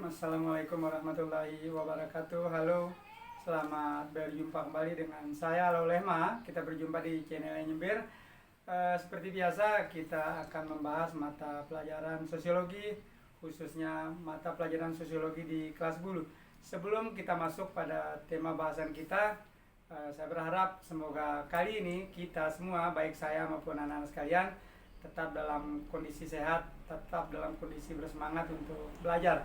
Assalamualaikum warahmatullahi wabarakatuh. Halo, selamat berjumpa kembali dengan saya Laulema. Kita berjumpa di channel Nyembir. Seperti biasa, kita akan membahas mata pelajaran sosiologi, khususnya mata pelajaran sosiologi di kelas 10. Sebelum kita masuk pada tema bahasan kita, saya berharap semoga kali ini kita semua, baik saya maupun anak-anak sekalian, tetap dalam kondisi sehat, tetap dalam kondisi bersemangat untuk belajar.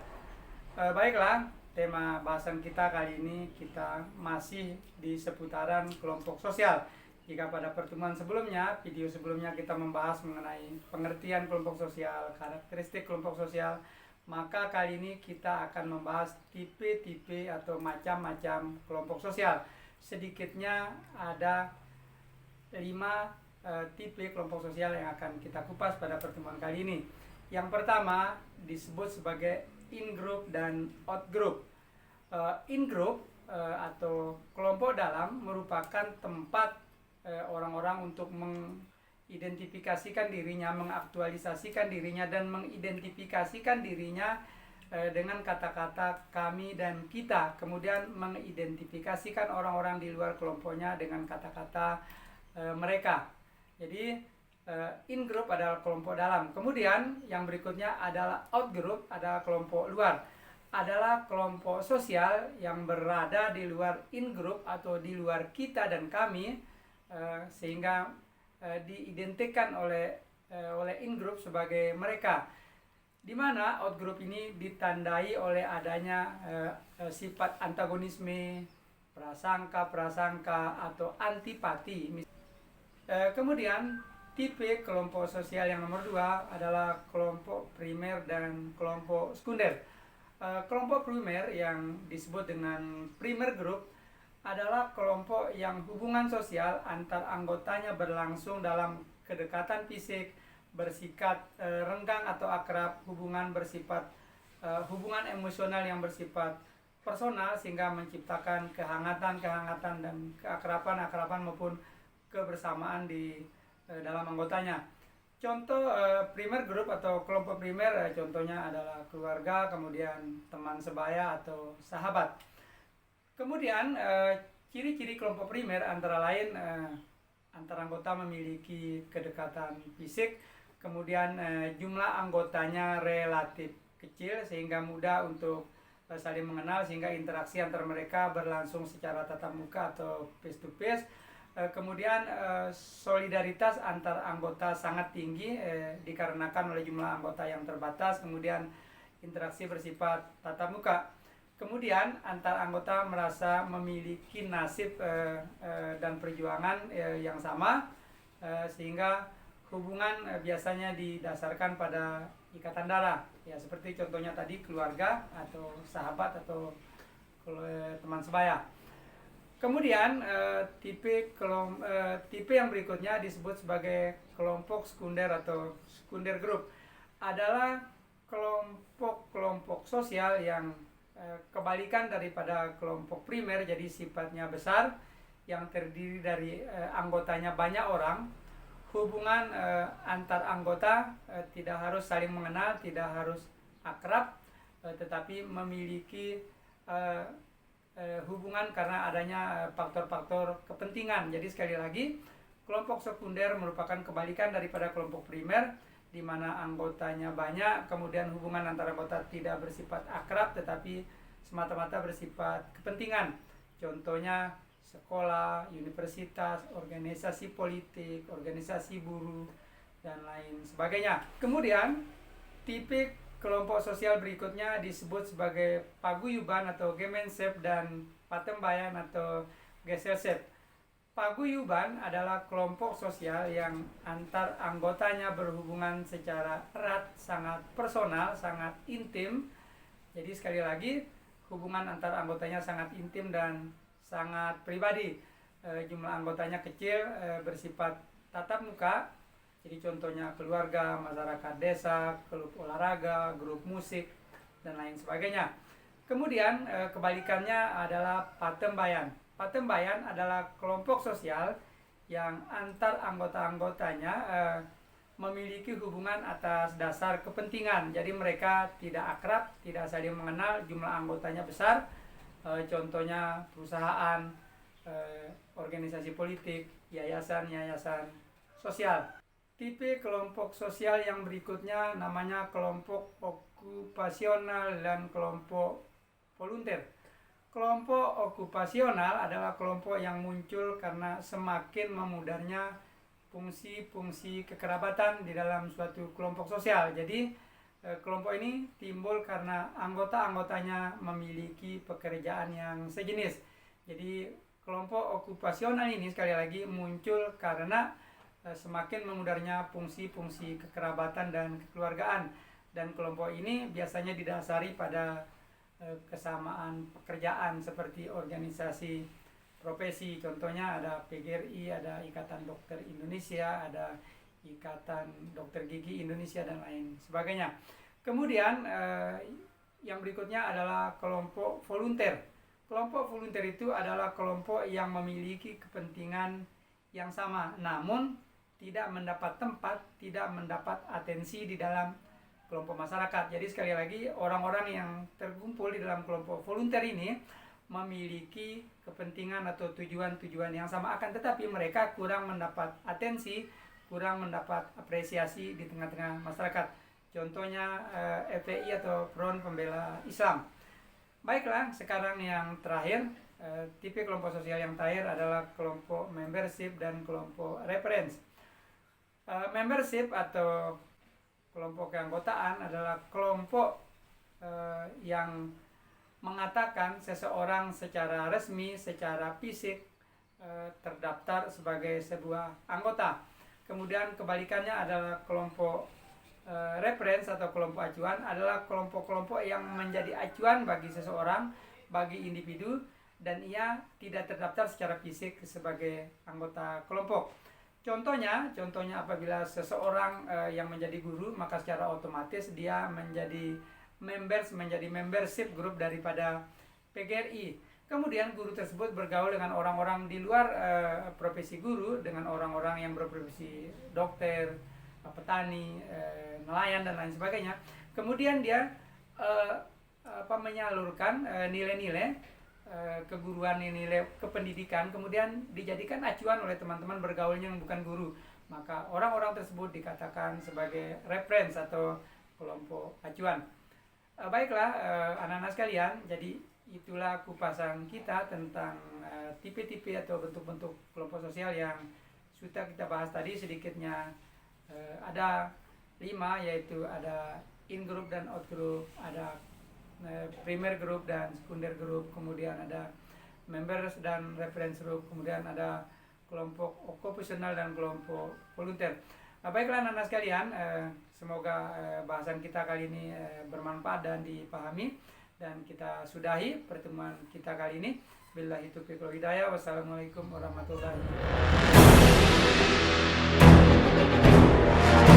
Baiklah, tema bahasan kita kali ini kita masih di seputaran kelompok sosial. Jika pada pertemuan sebelumnya, video sebelumnya kita membahas mengenai pengertian kelompok sosial, karakteristik kelompok sosial, maka kali ini kita akan membahas tipe-tipe atau macam-macam kelompok sosial. Sedikitnya ada 5 tipe kelompok sosial yang akan kita kupas pada pertemuan kali ini. Yang pertama disebut sebagai in-group dan out-group. In-group atau kelompok dalam merupakan tempat orang-orang untuk mengidentifikasikan dirinya, mengaktualisasikan dirinya, dan mengidentifikasikan dirinya dengan kata-kata kami dan kita. Kemudian mengidentifikasikan orang-orang di luar kelompoknya dengan kata-kata mereka. Jadi in-group adalah kelompok dalam. Kemudian yang berikutnya adalah out-group, adalah kelompok luar. Adalah kelompok sosial yang berada di luar in-group atau di luar kita dan kami, sehingga diidentikan oleh in-group sebagai mereka. Di mana out-group ini ditandai oleh adanya sifat antagonisme, prasangka atau antipati. Kemudian tipe kelompok sosial yang nomor 2 adalah kelompok primer dan kelompok sekunder. Kelompok primer yang disebut dengan primer group adalah kelompok yang hubungan sosial antar anggotanya berlangsung dalam kedekatan fisik, bersikap renggang atau akrab, hubungan emosional yang bersifat personal, sehingga menciptakan kehangatan dan keakraban maupun kebersamaan di dalam anggotanya. Contoh primer group atau kelompok primer, contohnya adalah keluarga, kemudian teman sebaya atau sahabat. Kemudian ciri-ciri kelompok primer antara lain antar anggota memiliki kedekatan fisik, kemudian jumlah anggotanya relatif kecil sehingga mudah untuk saling mengenal, sehingga interaksi antar mereka berlangsung secara tatap muka atau face to face. Kemudian solidaritas antar anggota sangat tinggi dikarenakan oleh jumlah anggota yang terbatas, kemudian interaksi bersifat tatap muka. Kemudian antar anggota merasa memiliki nasib dan perjuangan yang sama, sehingga hubungan biasanya didasarkan pada ikatan darah, ya seperti contohnya tadi keluarga atau sahabat atau teman sebaya. Kemudian tipe yang berikutnya disebut sebagai kelompok sekunder atau sekunder group. Adalah kelompok sosial yang kebalikan daripada kelompok primer, jadi sifatnya besar, yang terdiri dari anggotanya banyak orang. Hubungan antar anggota tidak harus saling mengenal, tidak harus akrab, tetapi memiliki hubungan karena adanya faktor-faktor kepentingan. Jadi sekali lagi, kelompok sekunder merupakan kebalikan daripada kelompok primer, di mana anggotanya banyak, kemudian hubungan antara anggota tidak bersifat akrab tetapi semata-mata bersifat kepentingan. Contohnya sekolah, universitas, organisasi politik, organisasi buruh, dan lain sebagainya. Kemudian tipe kelompok sosial berikutnya disebut sebagai paguyuban atau Gemeinschaft dan patembayan atau Gesellschaft. Paguyuban adalah kelompok sosial yang antar anggotanya berhubungan secara erat, sangat personal, sangat intim. Jadi sekali lagi, hubungan antar anggotanya sangat intim dan sangat pribadi. Jumlah anggotanya kecil, bersifat tatap muka. Jadi contohnya keluarga, masyarakat desa, klub olahraga, grup musik, dan lain sebagainya. Kemudian kebalikannya adalah patembayan. Patembayan adalah kelompok sosial yang antar anggota-anggotanya memiliki hubungan atas dasar kepentingan. Jadi mereka tidak akrab, tidak saling mengenal, jumlah anggotanya besar. Contohnya perusahaan, organisasi politik, yayasan-yayasan sosial. Tipe kelompok sosial yang berikutnya namanya kelompok okupasional dan kelompok volunteer. Kelompok okupasional adalah kelompok yang muncul karena semakin memudarnya fungsi-fungsi kekerabatan di dalam suatu kelompok sosial. Jadi kelompok ini timbul karena anggota-anggotanya memiliki pekerjaan yang sejenis. Jadi kelompok okupasional ini sekali lagi muncul karena semakin memudarnya fungsi-fungsi kekerabatan dan kekeluargaan. Dan kelompok ini biasanya didasari pada kesamaan pekerjaan seperti organisasi profesi. Contohnya ada PGRI, ada Ikatan Dokter Indonesia, ada Ikatan Dokter Gigi Indonesia, dan lain sebagainya. Kemudian yang berikutnya adalah kelompok volunteer. Kelompok volunteer itu adalah kelompok yang memiliki kepentingan yang sama, namun tidak mendapat tempat, tidak mendapat atensi di dalam kelompok masyarakat. Jadi sekali lagi, orang-orang yang terkumpul di dalam kelompok volunteer ini memiliki kepentingan atau tujuan-tujuan yang sama, akan tetapi mereka kurang mendapat atensi, kurang mendapat apresiasi di tengah-tengah masyarakat. Contohnya FPI atau Front Pembela Islam. Baiklah, sekarang yang terakhir, tipe kelompok sosial yang terakhir adalah kelompok membership dan kelompok reference. Membership atau kelompok keanggotaan adalah kelompok yang mengatakan seseorang secara resmi, secara fisik terdaftar sebagai sebuah anggota. Kemudian kebalikannya adalah kelompok reference atau kelompok acuan, adalah kelompok-kelompok yang menjadi acuan bagi seseorang, bagi individu, dan ia tidak terdaftar secara fisik sebagai anggota kelompok. Contohnya apabila seseorang yang menjadi guru, maka secara otomatis dia menjadi membership grup daripada PGRI. Kemudian guru tersebut bergaul dengan orang-orang di luar profesi guru, dengan orang-orang yang berprofesi dokter, petani, nelayan, dan lain sebagainya. Kemudian dia menyalurkan nilai-nilai keguruan, nilai kependidikan, kemudian dijadikan acuan oleh teman-teman bergaulnya yang bukan guru. Maka orang-orang tersebut dikatakan sebagai reference atau kelompok acuan. Baiklah anak-anak sekalian, jadi itulah kupasan kita tentang tipe-tipe atau bentuk-bentuk kelompok sosial yang sudah kita bahas tadi. Sedikitnya ada 5, yaitu ada in group dan out group, ada primer group dan sekunder group, kemudian ada members dan reference group, kemudian ada kelompok okupasional dan kelompok volunteer. Baiklah anak-anak sekalian, semoga bahasan kita kali ini bermanfaat dan dipahami, dan kita sudahi pertemuan kita kali ini. Billahi taufiq wal hidayah. Wassalamualaikum warahmatullahi wabarakatuh.